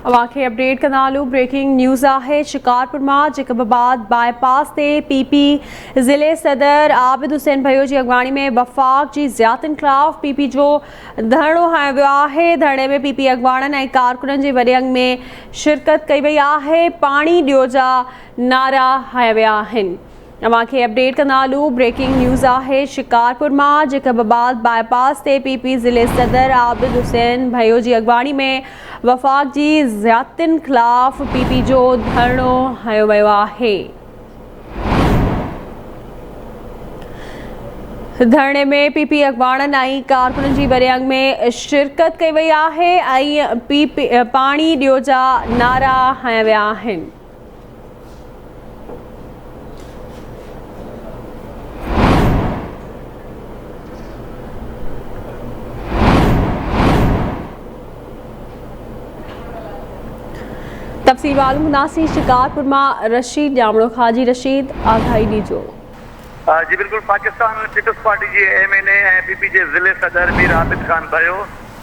वाक़ई update कनालू breaking news है। शिकारपुर में जकबाबाद बाईपास से पीपी ज़िले सदर आबिद हुसैन भयो की अगवानी में वफ़ाक़ की ज़ियादतियुनि ख़िलाफ़ पीपी जो धरणो हयो वियो है। धरणे में पीपी अगवाणनि ऐं कारकुननि के वॾे अंग में शिरकत कई वई है। पानी ॾियो जा नारा हया विया आहिनि। अवांखे अपडेट कनालू ब्रेकिंग न्यूज़ है। शिकारपुर में जकबाबाद बाईपास से पीपी ज़िले सदर आबिद हुसैन भयो की अगवानी में वफ़ाक़ की ज़ियादतियुनि ख़िलाफ़ पीपी जो धरणो हयो वियो है। धरणे में पीपी अगवाणनि ऐं कारकुननि की वॾे अंग में शिरकत कई वई है ऐं पानी ॾियो जा नारा हया विया आहिनि। तफसील मालूम मुनासी शिकारपुर में रशीद जामड़ो खाजी। रशीद आगाही दीजो। जी बिल्कुल, पाकिस्तान पीपल्स पार्टी के MNA ऐं पीपी के ज़िले सदर मीर आबिद खान भयो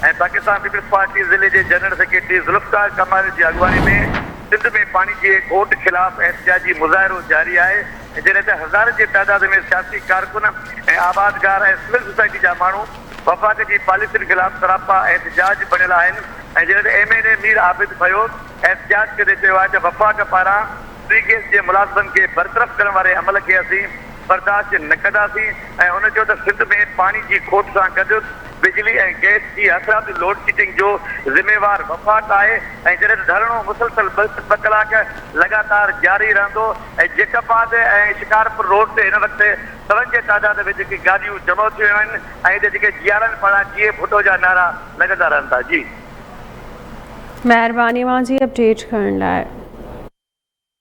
ऐं पाकिस्तान पीपल्स पार्टी ज़िले के जनरल सेक्रेटरी ज़ुल्फ़िकार कमाल की अगवानी में सिंध में पानी के घोट खिलाफ़ एहतजाजी मुज़ाहिरो जारी है। जैसे हज़ार की तादाद में सियासी कारकुन ऐं आबादगार ऐं सिविल सोसाइटी जा माण्हू वफ़ाक़ की पॉलिसियुनि ख़िलाफ़ सरापा एहतजाज बणियल आहिनि। MNA मीर आबिद भयो एहतजाज करे चयो आहे त वफ़ाक़ पारां फ्री गैस के मुलाज़िमनि के बरतरफ़ करण वारे अमल के असीं बर्दाश्त न कंदासीं ऐं हुन चयो त सिंध में पानी की खोट सां गॾु बिजली ऐं गैस की असराती लोड शेडिंग जो ज़िम्मेवार वफ़ाक़ आहे। ऐं जॾहिं धरणो मुसलसल 2 कलाक लगातार जारी रहंदो ऐं जकबाबाद ऐं शिकारपुर रोड ते हिन वक़्तु सवनि जे तादाद में जेके गाॾियूं जमा थियूं आहिनि ऐं जेके जियारनि पारां जीए फुटो जा नारा लॻंदा रहंदा। जी मेहरबानी मुंहिंजी अपडेट करण लाइ।